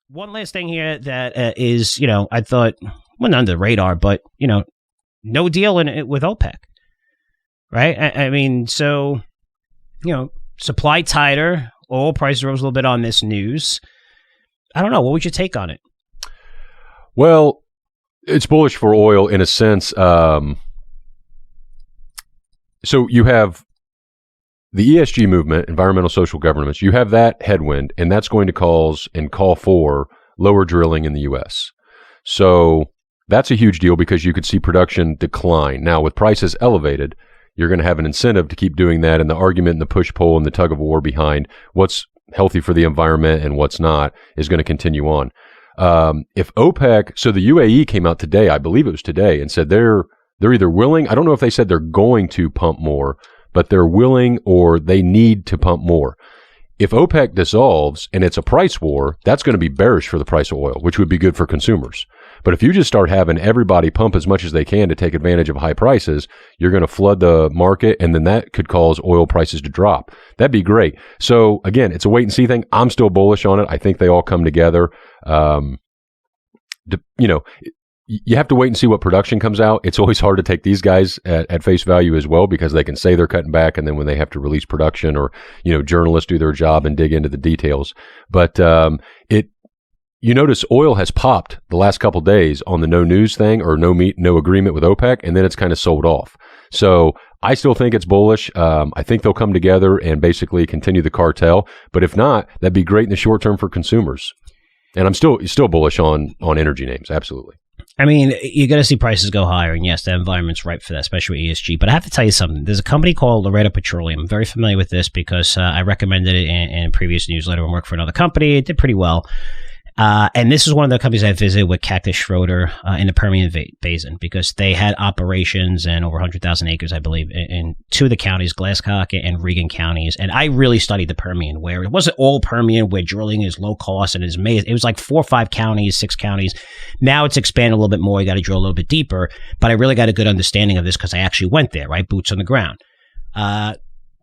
one last thing here that is, I thought, well, not under the radar, but, no deal with OPEC, right? I mean, so, supply tighter, oil prices rose a little bit on this news. I don't know. What would you take on it? Well, it's bullish for oil in a sense. So you have the ESG movement, environmental social governance. You have that headwind, and that's going to cause and call for lower drilling in the U.S. So that's a huge deal because you could see production decline. Now, with prices elevated, you're going to have an incentive to keep doing that, and the argument and the push-pull and the tug-of-war behind what's healthy for the environment and what's not is going to continue on. If OPEC, so the UAE came out today, I believe it was today, and said they're either willing, I don't know if they said they're going to pump more, but they're willing or they need to pump more. If OPEC dissolves and it's a price war, that's going to be bearish for the price of oil, which would be good for consumers. But if you just start having everybody pump as much as they can to take advantage of high prices, you're going to flood the market, and then that could cause oil prices to drop. That'd be great. So again, it's a wait and see thing. I'm still bullish on it. I think they all come together. You have to wait and see what production comes out. It's always hard to take these guys at face value as well, because they can say they're cutting back, and then when they have to release production, or journalists do their job and dig into the details. But you notice oil has popped the last couple of days on the no news thing, or no agreement with OPEC, and then it's kind of sold off. So I still think it's bullish. I think they'll come together and basically continue the cartel. But if not, that'd be great in the short term for consumers. And I'm still bullish on energy names. Absolutely. I mean, you're going to see prices go higher, and yes, the environment's ripe for that, especially with ESG. But I have to tell you something. There's a company called Petroleum. I'm very familiar with this because I recommended it in a previous newsletter and worked for another company. It did pretty well. And this is one of the companies I visited with Cactus Schroeder in the Permian Basin, because they had operations in over 100,000 acres, I believe, in two of the counties, Glasscock and Regan counties. And I really studied the Permian, where it wasn't all Permian, where drilling is low cost and is amazing. It was like 4 or 5 counties, 6 counties. Now it's expanded a little bit more. You got to drill a little bit deeper. But I really got a good understanding of this because I actually went there, right? Boots on the ground.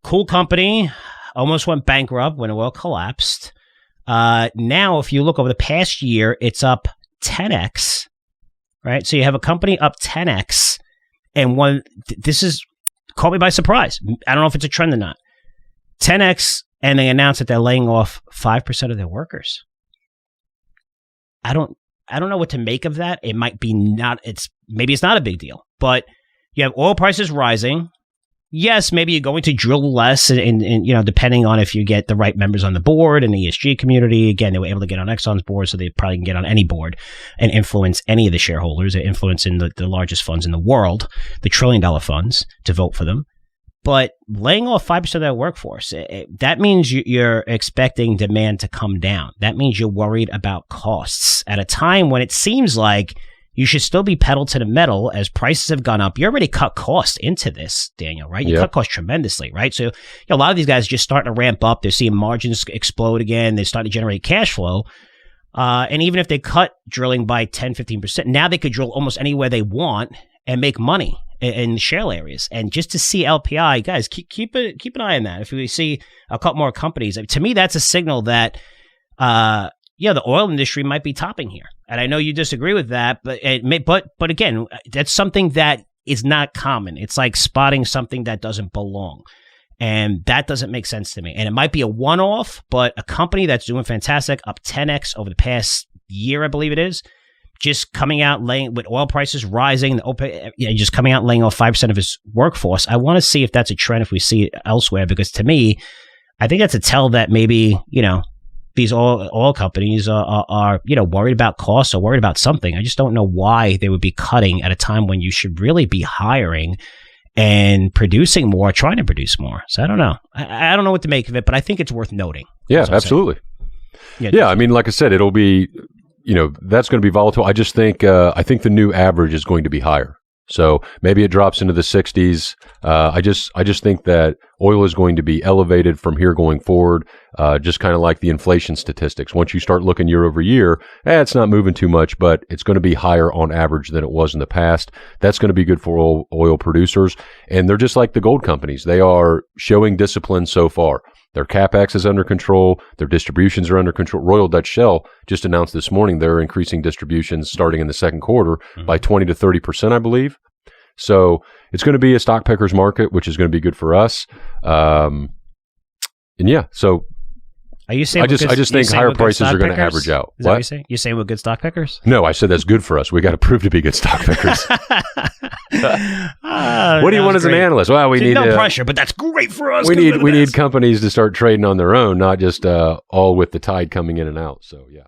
Cool company. Almost went bankrupt when oil collapsed. Now, if you look over the past year, it's up 10x, right? So you have a company up 10x, and this is caught me by surprise. I don't know if it's a trend or not. 10x, and they announced that they're laying off 5% of their workers. I don't know what to make of that. It might be maybe it's not a big deal, but you have oil prices rising. Yes, maybe you're going to drill less, and depending on if you get the right members on the board and the ESG community. Again, they were able to get on Exxon's board, so they probably can get on any board and influence any of the shareholders. They're influencing the largest funds in the world, the $1 trillion funds, to vote for them. But laying off 5% of their workforce, that means you're expecting demand to come down. That means you're worried about costs at a time when it seems like you should still be pedal to the metal as prices have gone up. You already cut costs into this, Daniel, right? You cut costs tremendously, right? So a lot of these guys are just starting to ramp up. They're seeing margins explode again. They're starting to generate cash flow. And even if they cut drilling by 10, 15%, now they could drill almost anywhere they want and make money in shale areas. And just to see LPI, guys, keep an eye on that. If we see a couple more companies, to me, that's a signal that the oil industry might be topping here. And I know you disagree with that, but again, that's something that is not common. It's like spotting something that doesn't belong. And that doesn't make sense to me. And it might be a one-off, but a company that's doing fantastic, up 10x over the past year, I believe it is, just coming out with oil prices rising, just coming out laying off 5% of his workforce. I want to see if that's a trend, if we see it elsewhere, because to me, I think that's a tell that maybe, these oil companies are worried about costs or worried about something. I just don't know why they would be cutting at a time when you should really be hiring and producing more, trying to produce more. So I don't know. I don't know what to make of it, but I think it's worth noting. Yeah, absolutely. Yeah, I mean, like I said, it'll be, that's going to be volatile. I just think, I think the new average is going to be higher. So maybe it drops into the 60s. I just think that oil is going to be elevated from here going forward. Just kind of like the inflation statistics. Once you start looking year over year, it's not moving too much, but it's going to be higher on average than it was in the past. That's going to be good for oil producers. And they're just like the gold companies. They are showing discipline so far. Their CapEx is under control. Their distributions are under control. Royal Dutch Shell just announced this morning they're increasing distributions starting in the second quarter by 20 to 30%, I believe. So it's going to be a stock pickers market, which is going to be good for us. And yeah, so are you saying I just think higher prices are going to average out. Is that what you're saying? You're saying we're good stock pickers? No, I said that's good for us. We got to prove to be good stock pickers. What do you want as an analyst? Well, we need no pressure, but that's great for us. We need companies to start trading on their own, not just all with the tide coming in and out. So yeah.